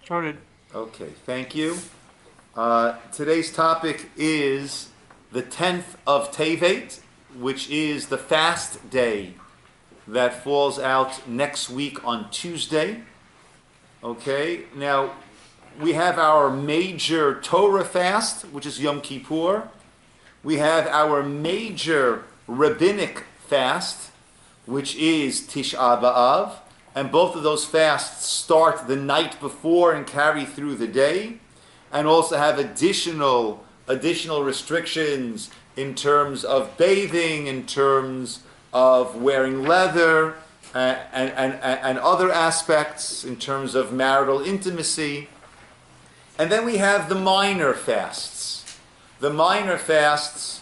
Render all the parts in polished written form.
Started. Okay, thank you. Today's topic is the 10th of Tevet, which is the fast day that falls out next week on Tuesday. Okay, now we have our major Torah fast, which is Yom Kippur. We have our major rabbinic fast, which is Tisha B'Av. And both of those fasts start the night before and carry through the day, and also have additional restrictions in terms of bathing, in terms of wearing leather, and other aspects in terms of marital intimacy. And then we have the minor fasts. The minor fasts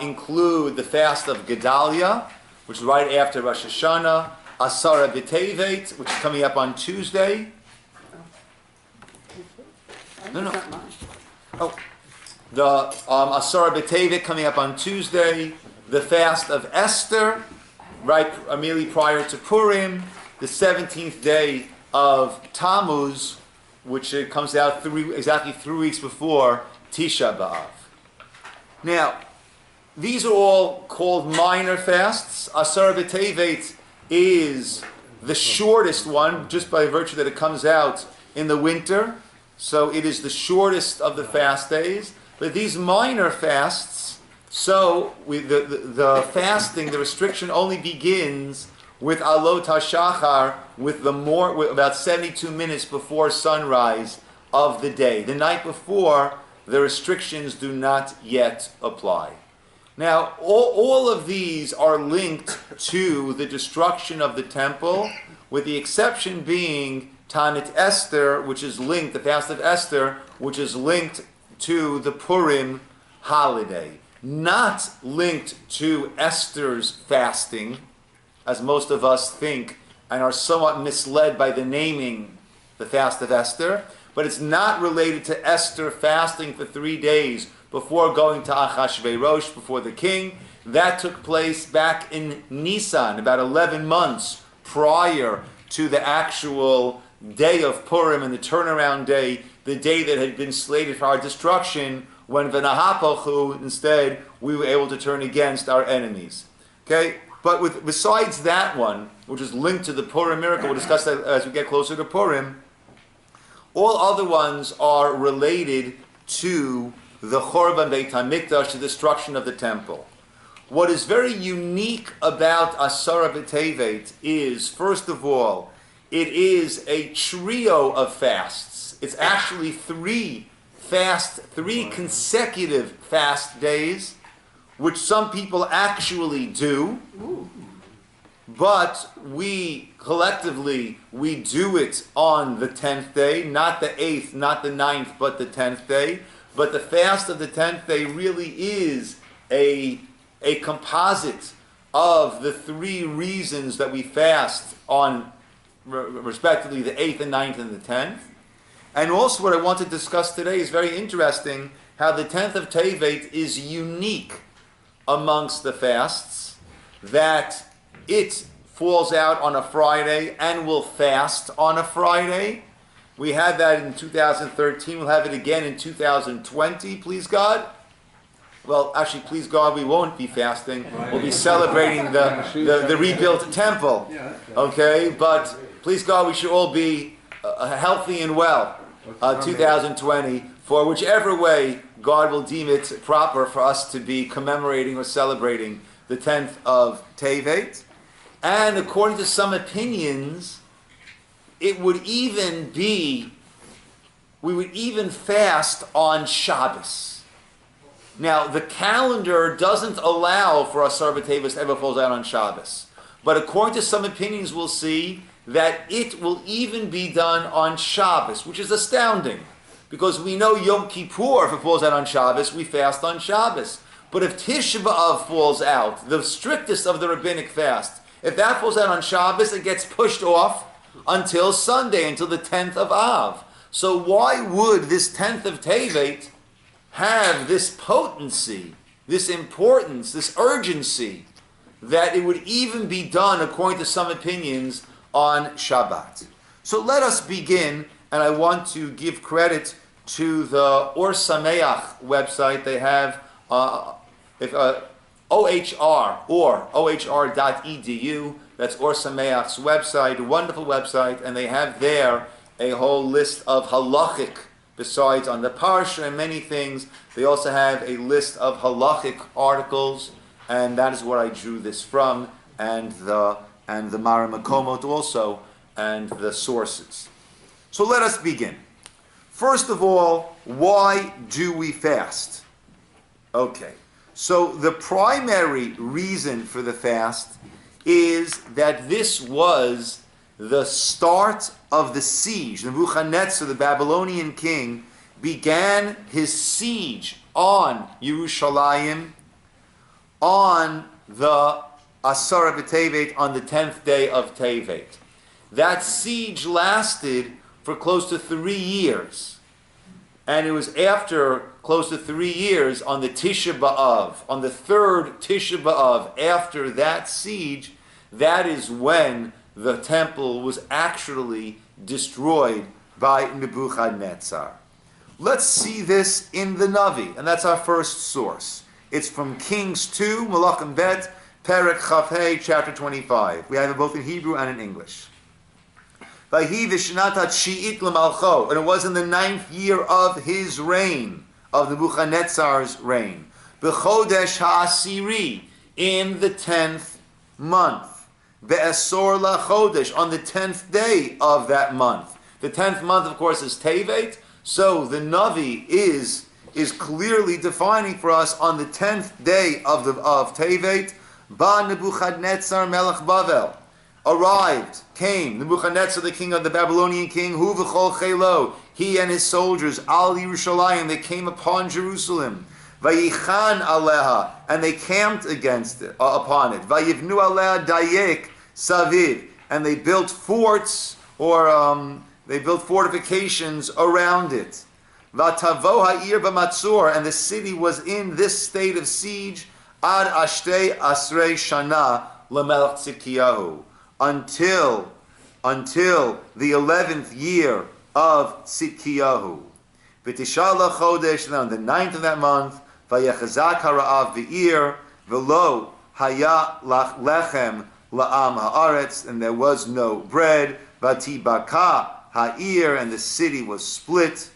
include the fast of Gedalia, which is right after Rosh Hashanah, Asara B'Tevet, which is coming up on Tuesday. No. Oh, the Asara B'Tevet coming up on Tuesday. The fast of Esther, right immediately prior to Purim. The 17th day of Tammuz, which comes out exactly 3 weeks before Tisha B'Av. Now, these are all called minor fasts. Asara B'Tevet is the shortest one, just by virtue that it comes out in the winter. So it is the shortest of the fast days. But these minor fasts, the fasting, the restriction only begins with Alot HaShachar, with about 72 minutes before sunrise of the day. The night before, the restrictions do not yet apply. Now, all of these are linked to the destruction of the temple, with the exception being Tanit Esther, which is linked, the fast of Esther, which is linked to the Purim holiday. Not linked to Esther's fasting, as most of us think, and are somewhat misled by the naming, the fast of Esther, but it's not related to Esther fasting for 3 days before going to Achashverosh, before the king. That took place back in Nisan, about 11 months prior to the actual day of Purim and the turnaround day, the day that had been slated for our destruction, when V'nahapochu, instead, we were able to turn against our enemies. Okay? But besides that one, which is linked to the Purim miracle, we'll discuss that as we get closer to Purim, all other ones are related to the Chorban Beit HaMikdash, the destruction of the temple. What is very unique about Asara B'Tevet is, first of all, it is a trio of fasts. It's actually three consecutive fast days, which some people actually do, but we collectively do it on the 10th day, not the 8th, not the 9th, but the 10th day. But the fast of the 10th day really is a composite of the 3 reasons that we fast on, respectively, the 8th and 9th and the 10th. And also what I want to discuss today is very interesting, how the 10th of Tevet is unique amongst the fasts, that it falls out on a Friday and will fast on a Friday. We had that in 2013. We'll have it again in 2020, please God. Well, actually, please God, we won't be fasting. We'll be celebrating the rebuilt temple. Okay? But please God, we should all be healthy and well, 2020, for whichever way God will deem it proper for us to be commemorating or celebrating the 10th of Tevet. And according to some opinions, we would even fast on Shabbos. Now, the calendar doesn't allow for Asar B'Tevet to ever falls out on Shabbos. But according to some opinions, we'll see that it will even be done on Shabbos, which is astounding. Because we know Yom Kippur, if it falls out on Shabbos, we fast on Shabbos. But if Tisha B'Av falls out, the strictest of the rabbinic fast, if that falls out on Shabbos, it gets pushed off until Sunday, until the 10th of Av. So why would this 10th of Tevet have this potency, this importance, this urgency, that it would even be done, according to some opinions, on Shabbat? So let us begin and I want to give credit to the Or Sameach website. They have OHR, or ohr.edu. That's Or Sameach's website, a wonderful website, and they have there a whole list of halachic, besides on the parsha and many things. They also have a list of halachic articles, and that is where I drew this from, and the Mara Makomot also, and the sources. So let us begin. First of all, why do we fast? Okay, so the primary reason for the fast is that this was the start of the siege. Nebuchadnezzar, the Babylonian king, began his siege on Yerushalayim on the Asara B'Tevet, on the 10th day of Tevet. That siege lasted for close to 3 years. And it was after close to 3 years, on the Tisha B'Av, on the third Tisha B'Av, after that siege, that is when the temple was actually destroyed by Nebuchadnezzar. Let's see this in the Navi, and that's our first source. It's from Kings 2, Malachim Beth, Perek Chafhei, chapter 25. We have it both in Hebrew and in English. Vayhi v'shnat ha'tshi'it l'malcho, and it was in the 9th year of his reign, of Nebuchadnezzar's reign. B'chodesh ha'asiri, in the 10th month. Be'esor la'chodesh, on the 10th day of that month. The 10th month, of course, is Tevet, so the Navi is clearly defining for us on the 10th day of Tevet. Ba Nebuchadnezzar melech Bavel, came Nebuchadnezzar, the king of the Babylonian king, hu v'chol chelo, he and his soldiers, al Yerushalayim, they came upon Jerusalem. Vayichan aleha, and they camped against it, upon it. Vayivnu aleha dayek saviv, and they built forts, or they built fortifications around it. Vatavo ha'ir b'matzor, and the city was in this state of siege ad ashtei asrei shana lemelech Tzidkiyahu, until the 11th year of Tzidkiyahu. V'tishala chodesh, and on the 9th of that month, vayechazak hara'av v'ir, v'lo haya lechem la'am ha'aretz, and there was no bread. V'tibaka ha'ir, and the city was split.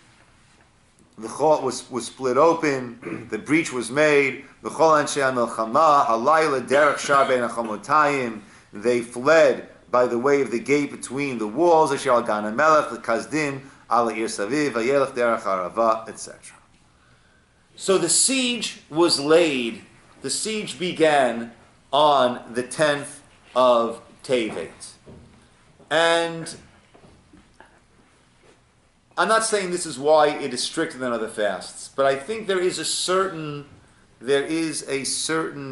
The chol was split open. The breach was made. The chol anshe ha'melchama halayla derech shar bein ha'chamotayim. They fled by the way of the gate between the walls. Asher al gan hamelech l'kazdim ala ir saviv vayelech derech harava, etc. So the siege was laid. The siege began on the 10th of Tevet, and I'm not saying this is why it is stricter than other fasts, but I think there is a certain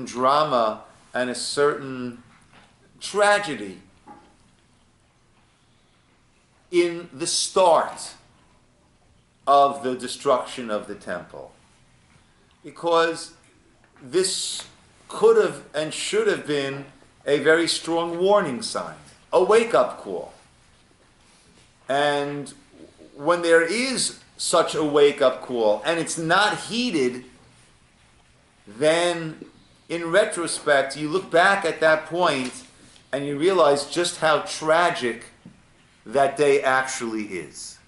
drama and a certain tragedy in the start of the destruction of the temple, because this could have and should have been a very strong warning sign, a wake-up call. And when there is such a wake-up call and it's not heeded, then in retrospect you look back at that point and you realize just how tragic that day actually is.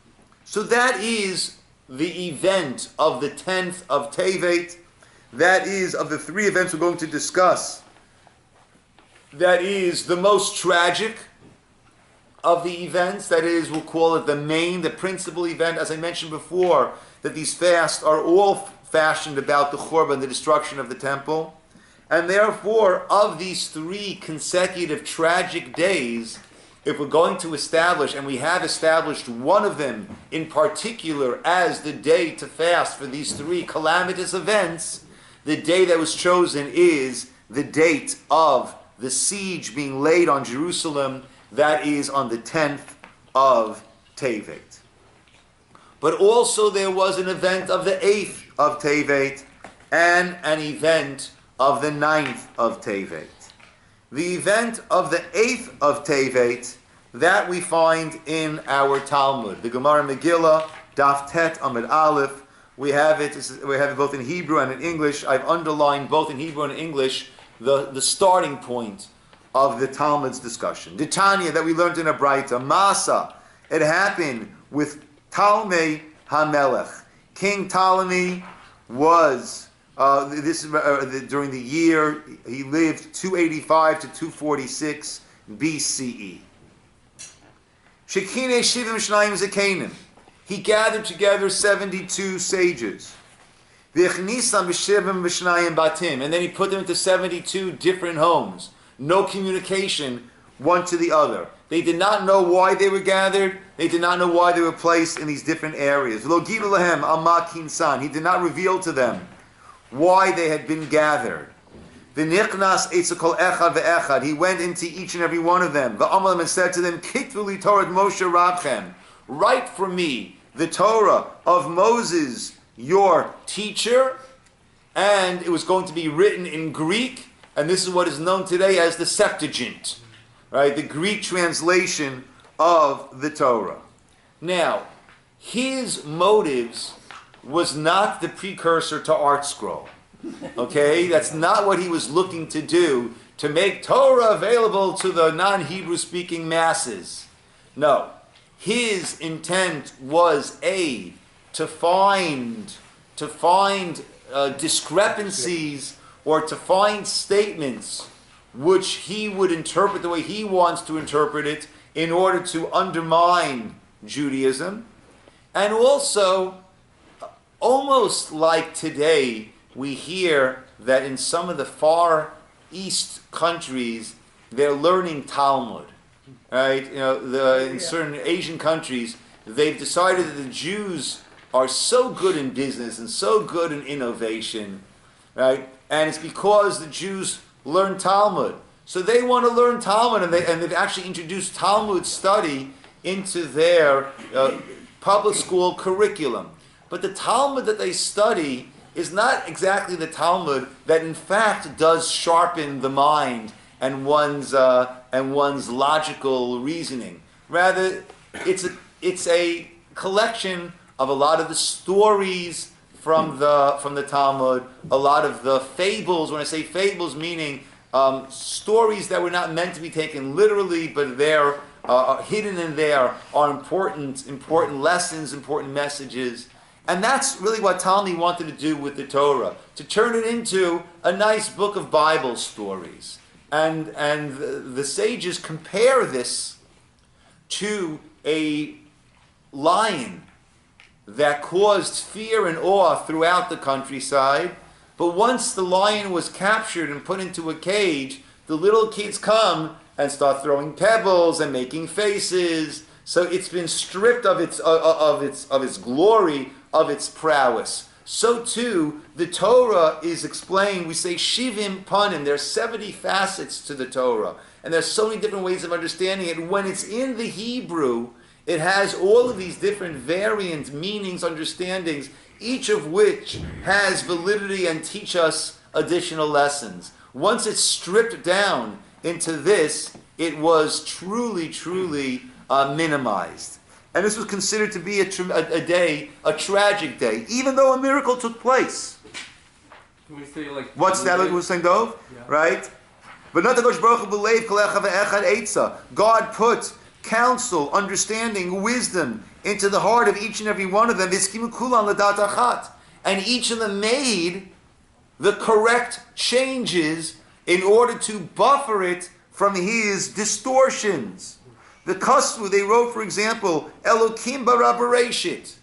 So that is the event of the 10th of Tevet. That is, of the 3 events we're going to discuss, that is the most tragic of the events. That is, we'll call it the principal event. As I mentioned before, that these fasts are all fashioned about the Churban, the destruction of the temple. And therefore, of these 3 consecutive tragic days, if we're going to establish, and we have established one of them in particular as the day to fast for these 3 calamitous events, the day that was chosen is the date of the siege being laid on Jerusalem. That is on the 10th of Tevet. But also there was an event of the 8th of Tevet and an event of the 9th of Tevet. The event of the 8th of Tevet that we find in our Talmud. The Gemara Megillah, Daf Tet Amud Aleph. We have it both in Hebrew and in English. I've underlined both in Hebrew and in English the starting point of the Talmud's discussion. The Tanya that we learned in a Braita, Masa, it happened with Ptolemy HaMelech. King Ptolemy was, during the year, he lived 285 to 246 BCE. Shekine Shivim Shnayim Zekanim. He gathered together 72 sages. V'chnisam b'shivim b'shnayim batim. And then he put them into 72 different homes. No communication one to the other. They did not know why they were gathered. They did not know why they were placed in these different areas. Lo gilu lahem ama kinsan. He did not reveal to them why they had been gathered. V'nichnas etzekol echad ve'echad. He went into each and every one of them. V'amal and said to them, Kitvu li Torah Moshe Rabchem. Write for me the Torah of Moses, your teacher. And it was going to be written in Greek. And this is what is known today as the Septuagint. Right? The Greek translation of the Torah. Now, his motives was not the precursor to Art Scroll. Okay? That's not what he was looking to do, to make Torah available to the non-Hebrew speaking masses. No. His intent was to find discrepancies or to find statements which he would interpret the way he wants to interpret it in order to undermine Judaism. And also, almost like today, we hear that in some of the Far East countries, they're learning Talmud. Right? In certain Asian countries, they've decided that the Jews are so good in business and so good in innovation, right? And it's because the Jews learn Talmud. So they want to learn Talmud, and they've actually introduced Talmud study into their public school curriculum. But the Talmud that they study is not exactly the Talmud that in fact does sharpen the mind and one's logical reasoning. Rather, it's a collection of a lot of the stories from the Talmud, a lot of the fables. When I say fables, meaning stories that were not meant to be taken literally, but they're hidden in there are important lessons, important messages. And that's really what Ptolemy wanted to do with the Torah, to turn it into a nice book of Bible stories. And the sages compare this to a lion that caused fear and awe throughout the countryside. But once the lion was captured and put into a cage, the little kids come and start throwing pebbles and making faces. So it's been stripped of its glory, of its prowess. So too, the Torah is explained. We say Shivim Panim. There are 70 facets to the Torah, and there's so many different ways of understanding it. When it's in the Hebrew, it has all of these different variant meanings, understandings, each of which has validity and teach us additional lessons. Once it's stripped down into this, it was truly, truly minimized. And this was considered to be a tragic day, even though a miracle took place. Can we say like what's that like we're saying, Dov? Yeah. Right? But not the Baruch Hu God put counsel, understanding, wisdom into the heart of each and every one of them. And each of them made the correct changes in order to buffer it from his distortions. The Kasvu, they wrote, for example, Elokim bara bereshit.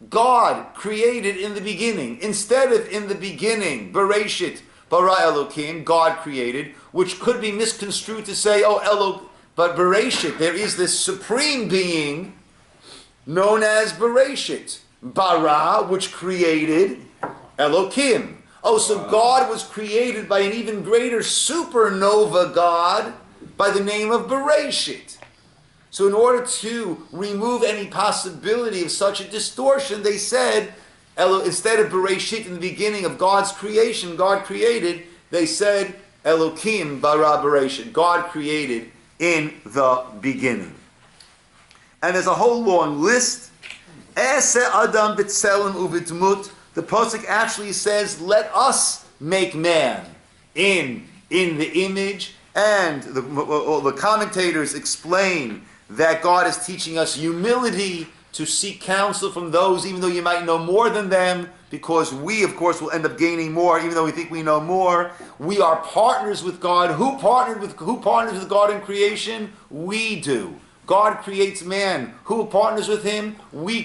God created in the beginning. Instead of in the beginning, bereshit, bara Elokim, God created, which could be misconstrued to say, but bereshit, there is this supreme being known as bereshit. Bara, which created Elokim. So God was created by an even greater supernova God by the name of bereshit. So in order to remove any possibility of such a distortion, they said, instead of Bereshit in the beginning of God's creation, God created, they said, Elokim bara Bereshit. God created in the beginning. and there's a whole long list. Ese Adam b'tselem u'b'dmut. The pasuk actually says, "Let us make man in the image." And the commentators explain that God is teaching us humility, to seek counsel from those, even though you might know more than them, because we, of course, will end up gaining more, even though we think we know more. We are partners with God. Who partners with God in creation? We do. God creates man. Who partners with Him? We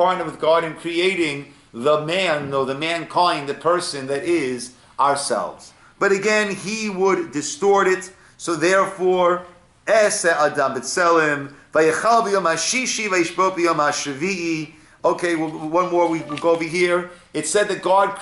partner with God in creating the man, the mankind, the person that is ourselves. But again, He would distort it. So therefore, Ese Adam b'tselem. Okay, one more, we'll go over here. It said that God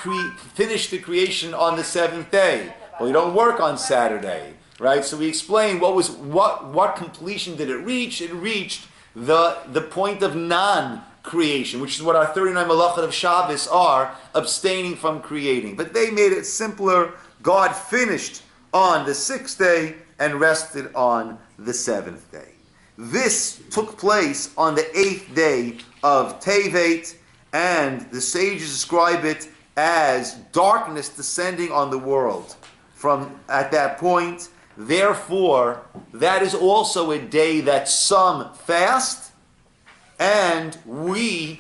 finished the creation on the seventh day. Well, you don't work on Saturday, right? So we explained what completion did it reach? It reached the point of non-creation, which is what our 39 malachot of Shabbos are, abstaining from creating. But they made it simpler. God finished on the sixth day and rested on the seventh day. This took place on the 8th day of Tevet, and the sages describe it as darkness descending on the world from at that point. Therefore, that is also a day that some fast, and we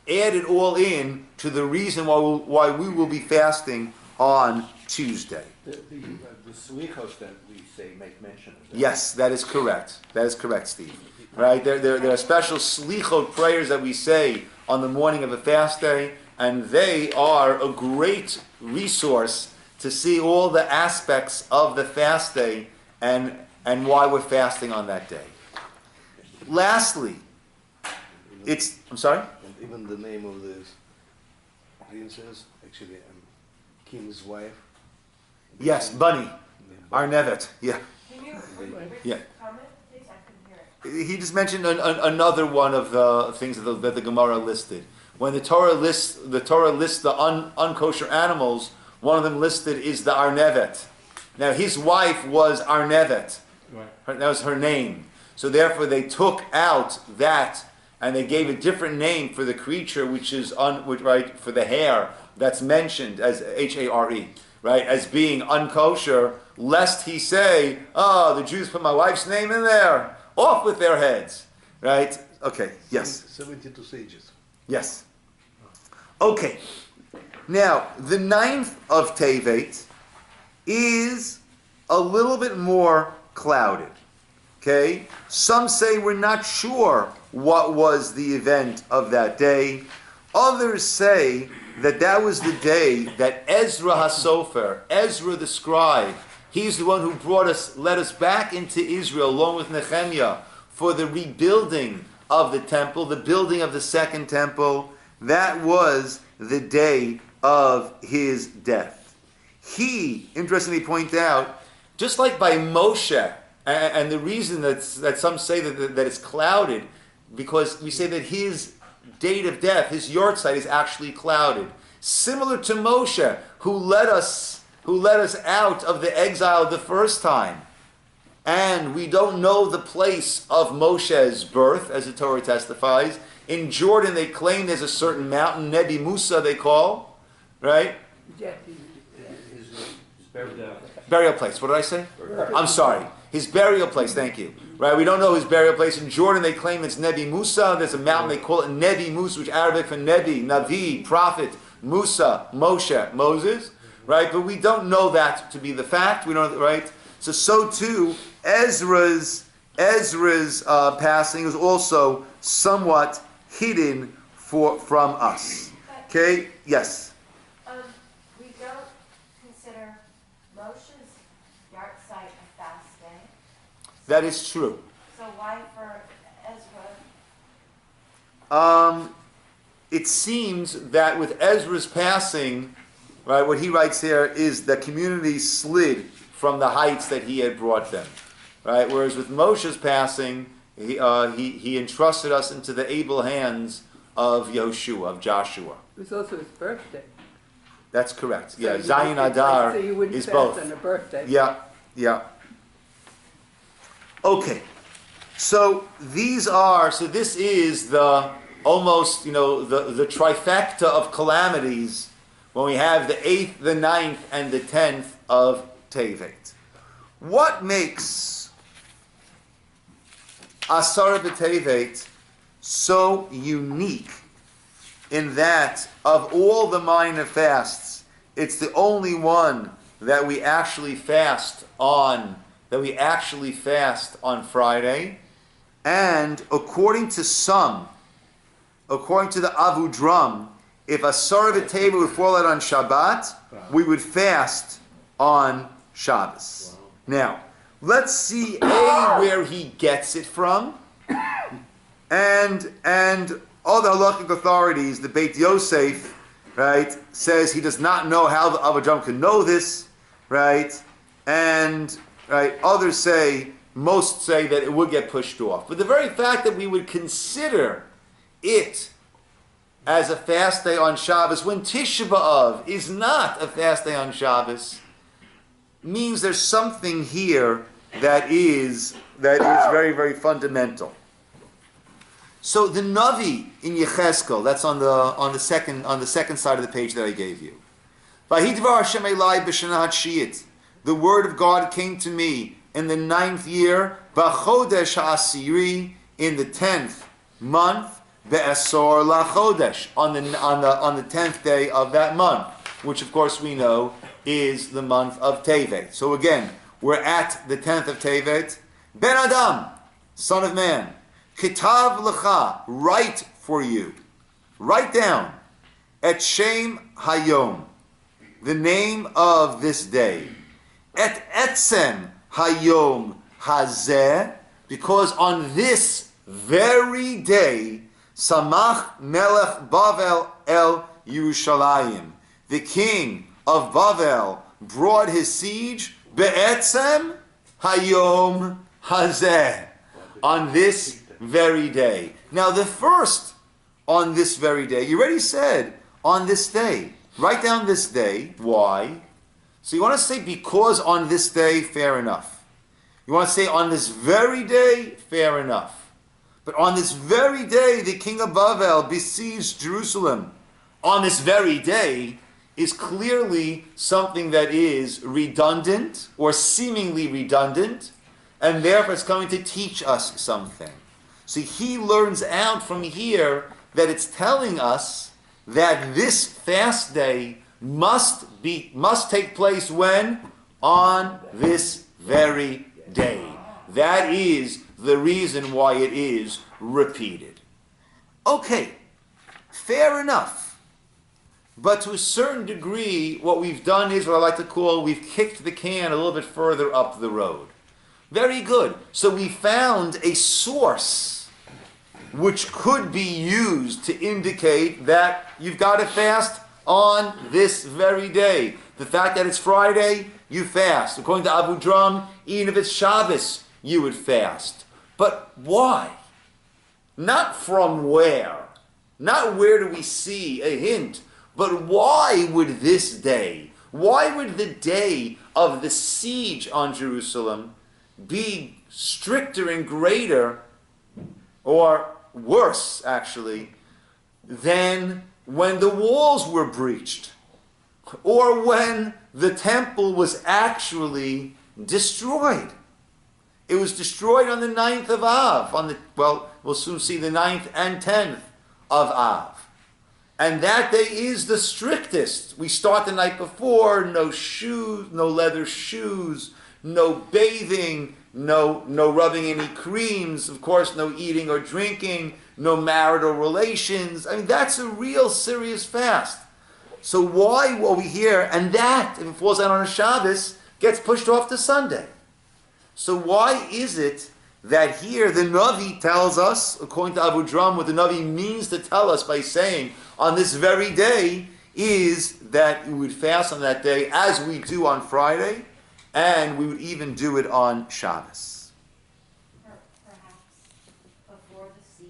add it all in to the reason why we will be fasting on Tuesday. The slichos that we say make mention of that. Yes, that is correct. That is correct, Steve. Right? There are special slichot prayers that we say on the morning of a fast day, and they are a great resource to see all the aspects of the fast day and why we're fasting on that day. Lastly, I'm sorry? And even the name of the princess, actually, King's wife. Yes, Bunny, Arnevet, yeah. Can you comment, please? I couldn't hear it. He just mentioned another one of the things that the Gemara listed. When the Torah lists the unkosher animals, one of them listed is the Arnevet. Now his wife was Arnevet. That was her name. So therefore they took out that and they gave a different name for the creature, which is for the hair that's mentioned as Hare, right, as being unkosher, lest he say, "Oh, the Jews put my wife's name in there. Off with their heads." Right? Okay, yes. 72 sages. Yes. Okay. Now, the 9th of Tevet is a little bit more clouded. Okay? Some say we're not sure what was the event of that day. Others say that was the day that Ezra HaSofer, Ezra the scribe, he's the one who led us back into Israel along with Nehemiah for the rebuilding of the temple, the building of the second temple. That was the day of his death. He, interestingly point out, just like by Moshe, and the reason that some say that it's clouded, because we say that his date of death, his yortzeit, is actually clouded. Similar to Moshe, who led us out of the exile the first time. And we don't know the place of Moshe's birth, as the Torah testifies. In Jordan, they claim there's a certain mountain, Nebi Musa they call, right? His Burial place. What did I say? I'm sorry. His burial place, thank you. Right, we don't know his burial place. In Jordan, they claim it's Nebi Musa. There's a mountain, they call it Nebi Musa, which is Arabic for Nebi, Navi, prophet, Musa, Moshe, Moses. Right, but we don't know that to be the fact. We don't, right? So too, Ezra's passing is also somewhat hidden from us. Okay? Yes. We don't consider Moshe's yortzeit a fast day. That is true. So why for Ezra? It seems that with Ezra's passing, right, what he writes here is the community slid from the heights that he had brought them. Right? Whereas with Moshe's passing, he entrusted us into the able hands of Yehoshua, of Joshua. It was also his birthday. That's correct. So Yeah, Zayin Adar so you wouldn't is fast both. on a birthday. Yeah. Okay. So this is the almost, the trifecta of calamities when we have the 8th, the 9th, and the 10th of Tevet. What makes Asar B'Tevet so unique in that of all the minor fasts, it's the only one that we actually fast on Friday? And according to the Avudram, if Asar B'Tevet would fall out on Shabbat, we would fast on Shabbos. Wow. Now, let's see where he gets it from, and all the halachic authorities, the Beit Yosef, right, says he does not know how the Avudram can know this, right, and others most say that it would get pushed off. But the very fact that we would consider it as a fast day on Shabbos when Tisha B'Av is not a fast day on Shabbos means there's something here that is very, very fundamental. So the Navi in Yecheskel, that's on the second side of the page that I gave you. Vahidvar Hashem Elai b'shana hatshiyit. The word of God came to me in the 9th year, b'chodesh ha'asiri, in the 10th month, be'asor la'chodesh, on the 10th day of that month, which of course we know is the month of Tevet. So again, we're at the 10th of Tevet. Ben Adam, son of man, kitav lecha, write for you, write down, et shem hayom, the name of this day, et etzem hayom hazeh, because on this very day, samach melech Bavel el Yerushalayim, the king of Bavel brought his siege, be'etzem hayom hazeh, on this very day. Now the first on this very day, you already said on this day. Write down this day. Why? So you want to say because on this day, fair enough. You want to say on this very day, fair enough. But on this very day, the king of Bavel besieged Jerusalem. On this very day is clearly something that is redundant or seemingly redundant, and therefore it's coming to teach us something. So he learns out from here that it's telling us that this fast day must take place when? On this very day. That is the reason why it is repeated. Okay, fair enough. But to a certain degree, what we've done is what I like to call, we've kicked the can a little bit further up the road. Very good. So we found a source which could be used to indicate that you've got to fast on this very day. The fact that it's Friday, you fast. According to Abu Dram, even if it's Shabbos, you would fast. But why? Not from where. Not where do we see a hint, but why would this day, why would the day of the siege on Jerusalem be stricter and greater, or worse actually, than when the walls were breached, or when the temple was actually destroyed? It was destroyed on the 9th of Av, we'll soon see the 9th and 10th of Av. And that day is the strictest. We start the night before, no shoes, no leather shoes, no bathing, no rubbing any creams, of course, no eating or drinking, no marital relations. I mean, that's a real serious fast. So why are we here? And that, if it falls out on a Shabbos, gets pushed off to Sunday. So why is it that here the Navi tells us, according to Abu Dram, what the Navi means to tell us by saying on this very day is that we would fast on that day as we do on Friday, and we would even do it on Shabbos. Perhaps before the siege,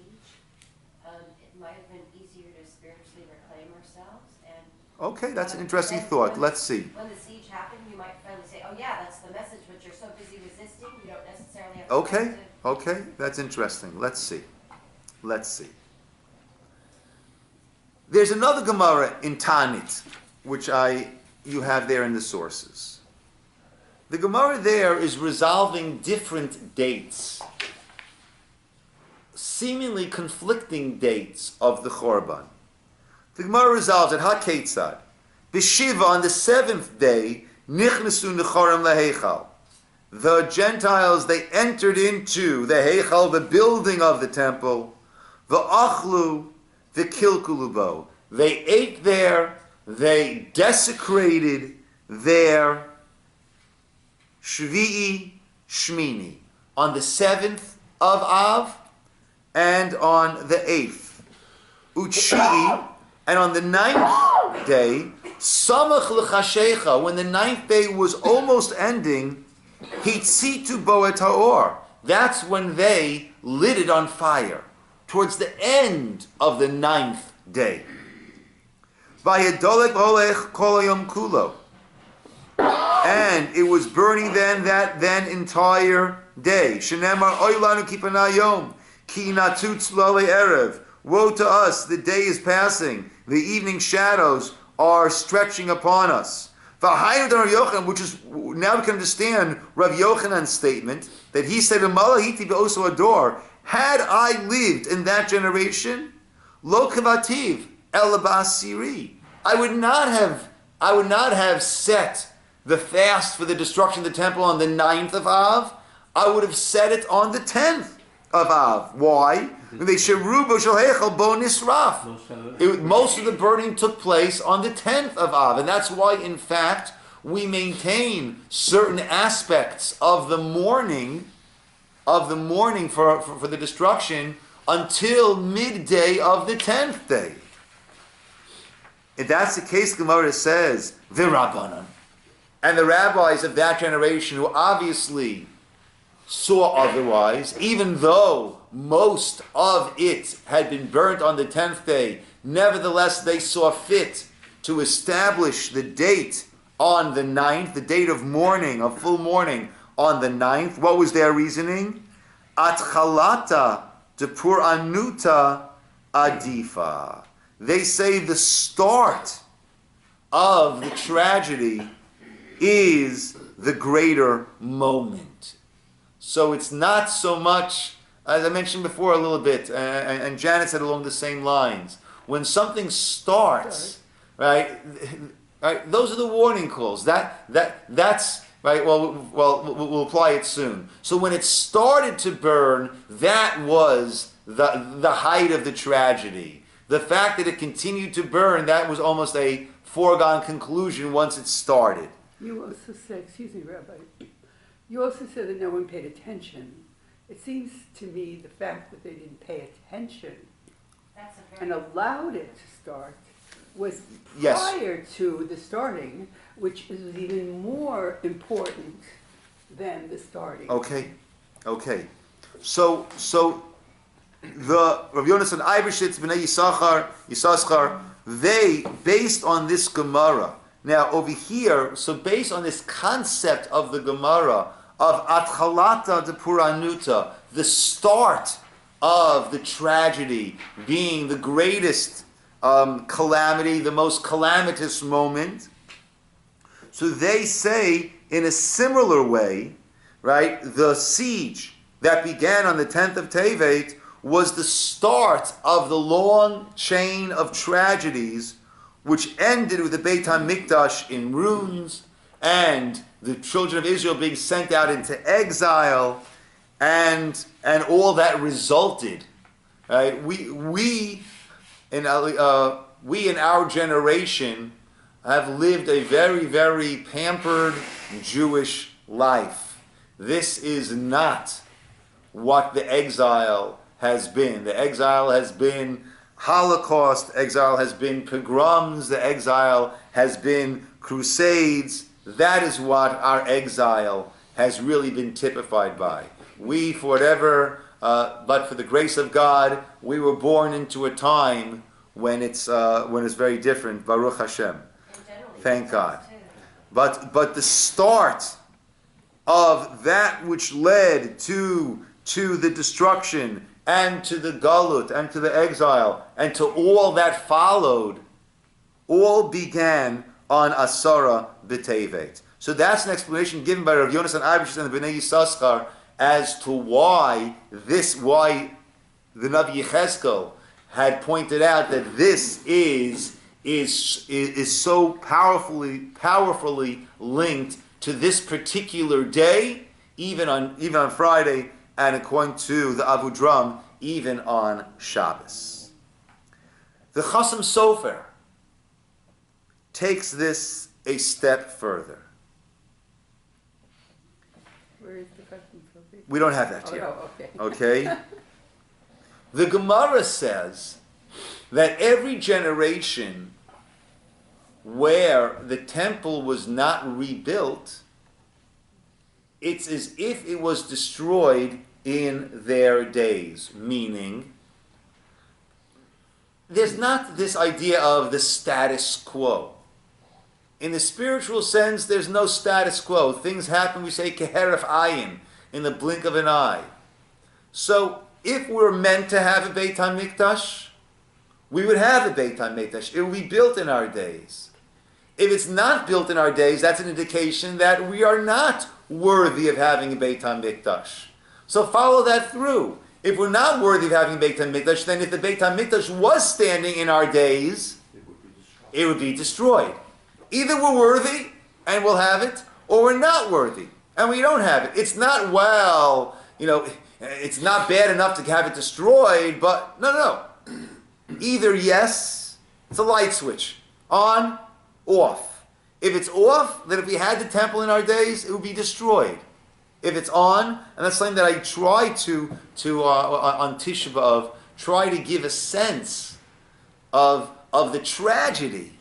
it might have been easier to spiritually reclaim ourselves. And Okay, that's an interesting thought. Let's see. When the siege happened, you might finally say, oh yeah, that's the message, but you're so busy resisting, you don't necessarily have Okay, to Okay, that's interesting. Let's see. There's another Gemara in Tanit, which you have there in the sources. The Gemara there is resolving different dates, seemingly conflicting dates of the Chorban. The Gemara resolves it, HaKetzad. B'Shiva, on the 7th day, Nichnasu Nechorim LaHeichal. The Gentiles, they entered into the Heichal, the building of the temple. V'achlu v'kilkulubo. They ate there, they desecrated their Shvi'i Shmini, on the 7th of Av and on the 8th. U'Tshii, and on the 9th day, Samach l'chashecha, when the 9th day was almost ending, Hitzitu bo et haor. That's when they lit it on fire, towards the end of the 9th day. Vayedolek olech kol hayom kulo. And it was burning then entire day. Shenemar oilanu kipanayom ki natutz lole erev. Woe to us, the day is passing, the evening shadows are stretching upon us. Which is, now we can understand Rav Yochanan's statement, that he said, also ador, had I lived in that generation, lo kavativ elabasiri, I would not have set the fast for the destruction of the temple on the 9th of Av. I would have set it on the 10th of Av. Why? Most of the burning took place on the 10th of Av, and that's why, in fact, we maintain certain aspects of the mourning for the destruction until midday of the 10th day. If that's the case, Gemara says, the Rabbanan, and the rabbis of that generation who obviously saw otherwise, even though most of it had been burnt on the 10th day, nevertheless they saw fit to establish the date on the 9th, the date of mourning, of full mourning on the 9th. What was their reasoning? Atchalata de pur anuta adifa. They say the start of the tragedy is the greater moment. So it's not so much, as I mentioned before a little bit, and Janet said along the same lines, when something starts, right, those are the warning calls. That's right. Well, we'll apply it soon. So when it started to burn, that was the height of the tragedy. The fact that it continued to burn, that was almost a foregone conclusion once it started. You also said, excuse me, Rabbi, you also said that no one paid attention. It seems to me the fact that they didn't pay attention and allowed it to start was prior to the starting, which is even more important than the starting. Okay. So the Rav Yonasan Ibershitz, B'nai Yisachar, they, based on this Gemara, now over here, so based on this concept of the Gemara, of Atchalata de Puranuta, the start of the tragedy being the greatest calamity, the most calamitous moment, so they say in a similar way, right, the siege that began on the 10th of Tevet was the start of the long chain of tragedies which ended with the Beit HaMikdash in ruins and the children of Israel being sent out into exile and all that resulted. Right? We in our generation have lived a very, very pampered Jewish life. This is not what the exile has been. The exile has been Holocaust, exile has been pogroms, the exile has been crusades. That is what our exile has really been typified by. We, for whatever, but for the grace of God, we were born into a time when it's very different. Baruch Hashem. Thank God. But the start of that which led to to the destruction and to the galut and to the exile and to all that followed, all began on Asara B'Tevet. So that's an explanation given by Rav Yonasan Abish and the Bnei Yissaschar as to why the Navi Yechezkel had pointed out that this is so powerfully linked to this particular day, even on Friday, and according to the Abu Dram, even on Shabbos. The Chasam Sofer takes this a step further. Where is the Chasam Sofer? We don't have that Oh, yet. no, okay. Okay? The Gemara says that every generation where the temple was not rebuilt, it's as if it was destroyed in their days. Meaning, there's not this idea of the status quo. In the spiritual sense, there's no status quo. Things happen, we say, keheref ayin, in the blink of an eye. So, if we're meant to have a Beit HaMikdash, we would have a Beit HaMikdash. It will be built in our days. If it's not built in our days, that's an indication that we are not worthy of having a Beit HaMikdash. So follow that through. If we're not worthy of having a Beit HaMikdash, then if the Beit HaMikdash was standing in our days, it would be destroyed. Either we're worthy and we'll have it, or we're not worthy and we don't have it. It's not, it's not bad enough to have it destroyed, but no. Either yes, it's a light switch. On, off. If it's off, then if we had the temple in our days, it would be destroyed. If it's on, and that's something that I try to on Tisha B'Av, try to give a sense of the tragedy.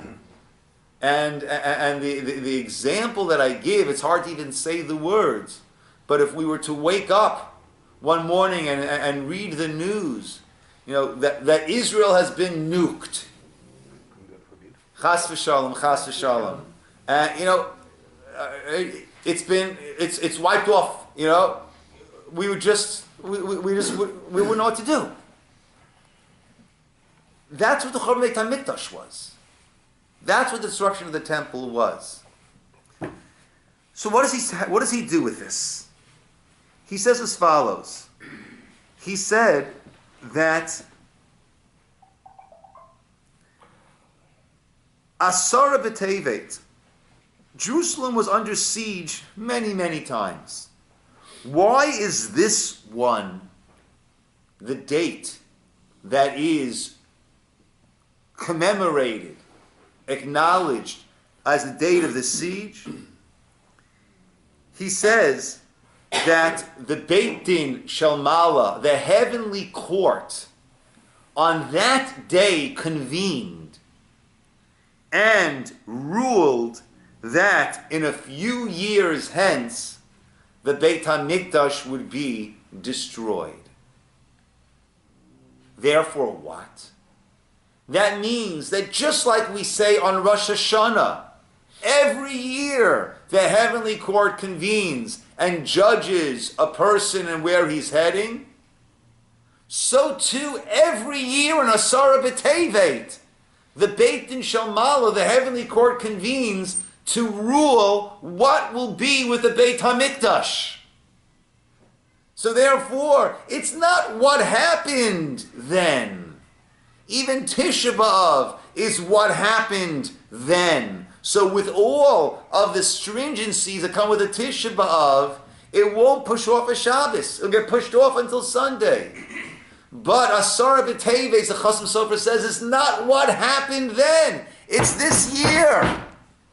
And the example that I give, it's hard to even say the words. But if we were to wake up one morning and read the news, that Israel has been nuked. Chas v'shalom, chas v'shalom. It's wiped off. We wouldn't know what to do. That's what the Churban Beit HaMikdash was. That's what the destruction of the temple was. So what does he do with this? He says as follows. He said that Asara B'Tevet, Jerusalem was under siege many, many times. Why is this one the date that is commemorated, acknowledged as the date of the siege? He says that the Beit Din Shalmala, the heavenly court, on that day convened and ruled that in a few years hence, the Beit HaMikdash would be destroyed. Therefore what? That means that just like we say on Rosh Hashanah, every year the heavenly court convenes and judges a person and where he's heading, so too every year in Asara B'Tevet, the Beit Din Shalmala, the heavenly court convenes to rule what will be with the Beit HaMikdash. So therefore, it's not what happened then. Even Tisha B'Av is what happened then. So with all of the stringencies that come with the Tisha B'Av, it won't push off a Shabbos. It'll get pushed off until Sunday. But Asara B'Tevet, the Chasam Sofer says, it's not what happened then. It's this year.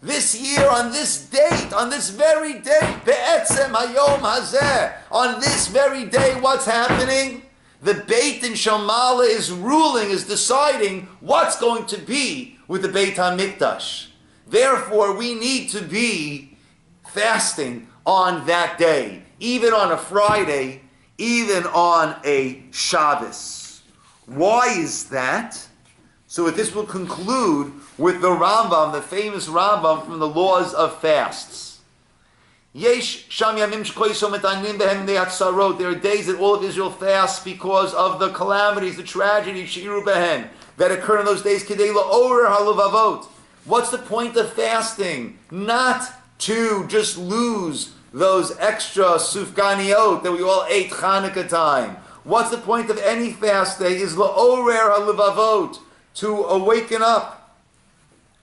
This year, on this date, on this very day, Be'etzem Hayom Hazeh, on this very day, what's happening? The Beit Din Shalmala is ruling, is deciding what's going to be with the Beit HaMikdash. Therefore, we need to be fasting on that day, even on a Friday, even on a Shabbos. Why is that? So with this we'll conclude with the Rambam, the famous Rambam from the Laws of Fasts. Yesh sham yamim shkoiso metanim behem ne'atzarot. There are days that all of Israel fasts because of the calamities, the tragedies, shi'iru behem, that occur in those days. Kedei la'orer haluvavot. What's the point of fasting? Not to just lose those extra sufganiot that we all ate Hanukkah time. What's the point of any fast day? Is la'orer haluvavot, to awaken up,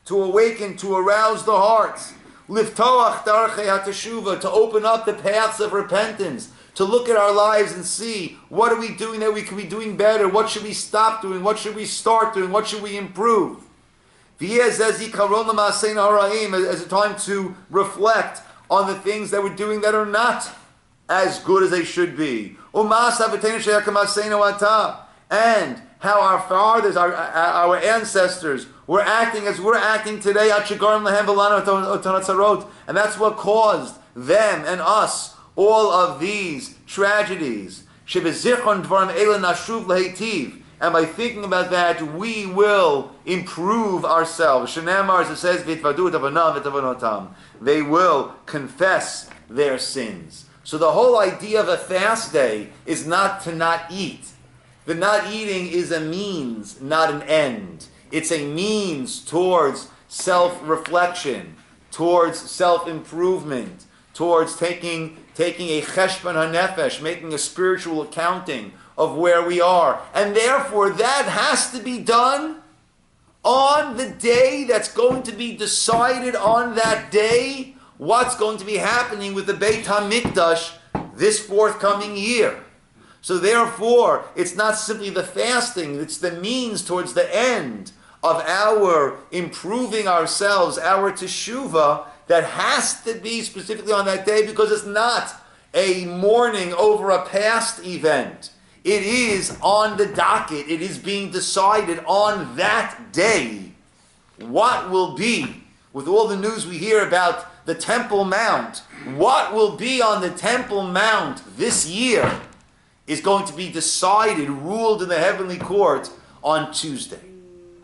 to awaken, to arouse the hearts. Liftoach darchei hateshuva, to open up the paths of repentance, to look at our lives and see what are we doing that we could be doing better, what should we stop doing, what should we start doing, what should we improve. As a time to reflect on the things that we're doing that are not as good as they should be. And how our fathers, our ancestors, were acting as we're acting today. And that's what caused them and us all of these tragedies. And by thinking about that, we will improve ourselves. Shenamar, as it says, they will confess their sins. So the whole idea of a fast day is not to not eat. The not eating is a means, not an end. It's a means towards self-reflection, towards self-improvement, towards taking a cheshbon hanefesh, making a spiritual accounting of where we are. And therefore, that has to be done on the day that's going to be decided on that day what's going to be happening with the Beit HaMikdash this forthcoming year. So therefore, it's not simply the fasting, it's the means towards the end of our improving ourselves, our teshuvah, that has to be specifically on that day, because it's not a mourning over a past event. It is on the docket. It is being decided on that day what will be, with all the news we hear about the Temple Mount, what will be on the Temple Mount this year is going to be decided, ruled in the heavenly court on Tuesday,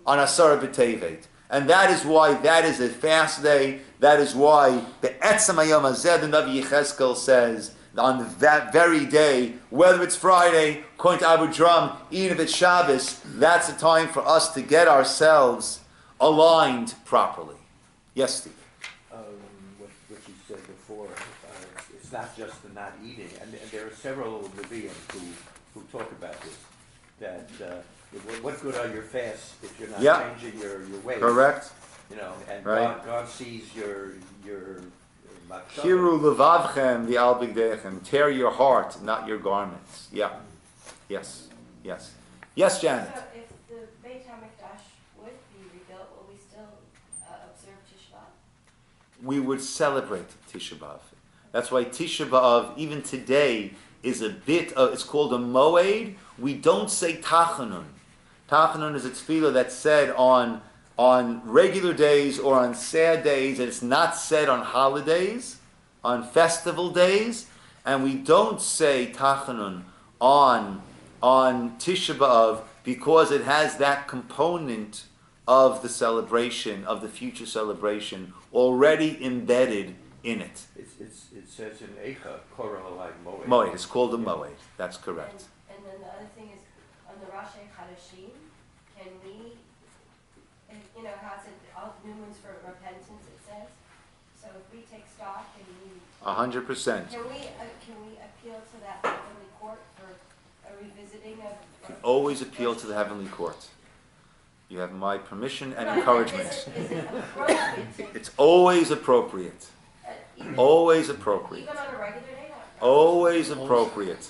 on Asara B'Tevet. And that is why that is a fast day. That is why the Etzem Hayom Hazeh, the Navi Yechezkel says, on that very day, whether it's Friday, according to Abu Drum, even if it's Shabbos, that's the time for us to get ourselves aligned properly. Yes, Steve? What you said before, it's not just the not eating, and there are several Rabbiim who talk about this, that what good are your fasts if you're not changing your ways? Correct. You know, and right. God sees your Hiru levavchem v'al, tear your heart, not your garments. Yeah. Yes. Yes. Yes, Janet. So if the Beit HaMikdash would be rebuilt, will we still observe Tisha B'Av? We would celebrate Tisha B'Av. That's why Tisha B'Av, even today, is a bit of, it's called a moed. We don't say Tachanun. Tachanun is a tefillah that's said on regular days or on sad days, and it's not said on holidays, on festival days, and we don't say Tachanun on Tisha B'Av because it has that component of the celebration, of the future celebration, already embedded in it. It says in Eicha, Korah Halai Moed. Moed, it's called a Moed. That's correct. And then the other thing is, on the Rosh Chodeshim, can we, you know how it said all new moons for repentance, it says? So if we take stock and we... 100%. Can we appeal to that heavenly court for a revisiting of... You can always appeal to the heavenly court. You have my permission and No, encouragement. Is it appropriate to... It's always appropriate. Always appropriate. Even on a regular day? Always appropriate.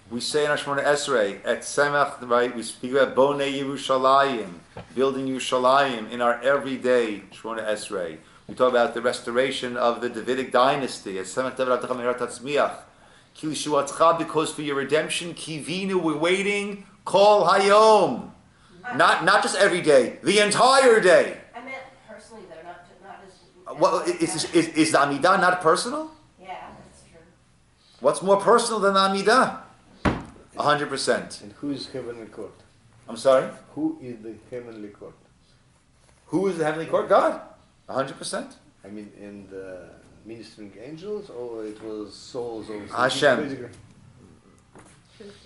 We say in Shemona Esrei, at Semach, right, we speak about Bonei Yerushalayim, building Yerushalayim in our everyday Shemona Esrei. We talk about the restoration of the Davidic dynasty, at Semach David Avtecha Merat Tatzmiach. Ki Lishuatcha, because for your redemption, Kivinu, we're waiting, Kol Hayom. Not just every day, the entire day. I meant personally, though, not as... Well, is the Amidah not personal? Yeah, that's true. What's more personal than the Amidah? 100%. And who is heavenly court? I'm sorry? Who is the heavenly court? Who is the heavenly court? God. 100%. I mean, in the ministering angels, or it was souls of Hashem.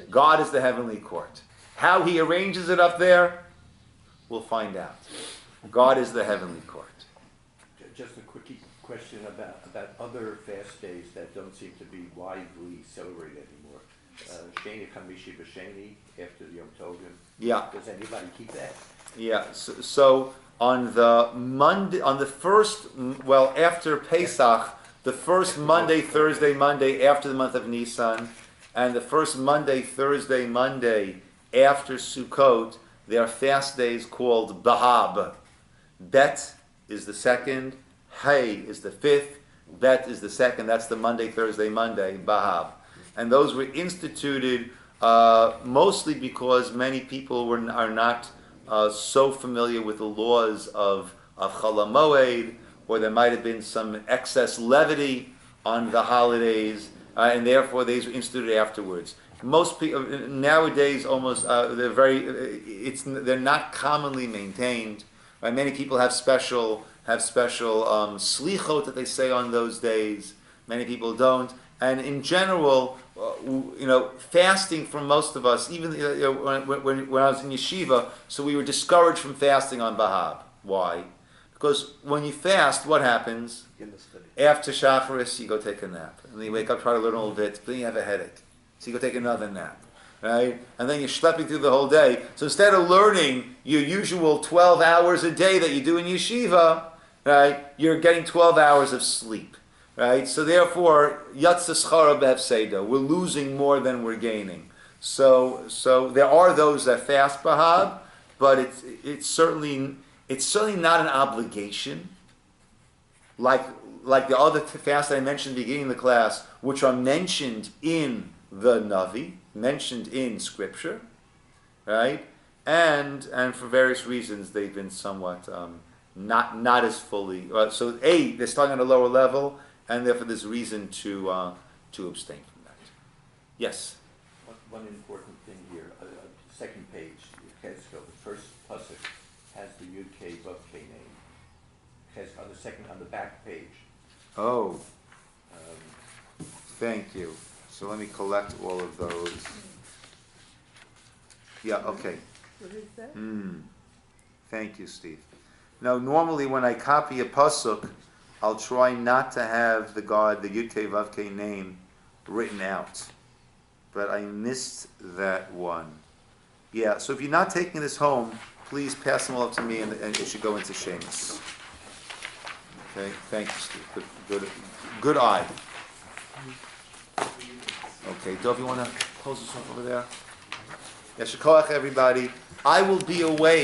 God is the heavenly court. How he arranges it up there, we'll find out. God is the heavenly court. Just a quickie question about other fast days that don't seem to be widely celebrated anymore. Sheni Chamishi B'Sheni after the Yom Tovim. Yeah. Does anybody keep that? Yeah. So on the Monday, on the first, well, after Pesach, the first Monday, Thursday, Monday after the month of Nisan, and the first Monday, Thursday, Monday after Sukkot, there are fast days called Bahab. Bet is the second, Hay is the fifth, Bet is the second. That's the Monday, Thursday, Monday, Bahab. And those were instituted mostly because many people are not so familiar with the laws of Chol HaMoed, or there might have been some excess levity on the holidays, and therefore these were instituted afterwards. Most people nowadays they're not commonly maintained. Right? Many people have special slichot that they say on those days. Many people don't. And in general, fasting for most of us, even when I was in yeshiva, so we were discouraged from fasting on Bahab. Why? Because when you fast, what happens? After Shacharis, you go take a nap. And then you wake up, try to learn a little bit, then you have a headache. So you go take another nap. Right? And then you're schlepping through the whole day. So instead of learning your usual 12 hours a day that you do in yeshiva, right, you're getting 12 hours of sleep. Right? So therefore, Yatsa Schara B'Hefseda, we're losing more than we're gaining. So there are those that fast Bahab, but it's certainly not an obligation, like the other fasts I mentioned at the beginning of the class, which are mentioned in the Navi, mentioned in Scripture, right? And for various reasons they've been somewhat not as fully. So they're starting at a lower level, and therefore there's reason to abstain from that. Yes. One important thing here. Second page, the first pasuk has the Yud K Vav K name. Has on the back page. Oh. Thank you. So let me collect all of those. Yeah, okay. What is that? Thank you, Steve. Now, normally when I copy a pasuk, I'll try not to have the Yud Kei Vav Kei name written out. But I missed that one. Yeah, so if you're not taking this home, please pass them all up to me and it should go into Seamus. Okay, thank you, Steve. Good eye. Okay, Dov, you want to close this off over there? Yeshikoach, everybody. I will be away.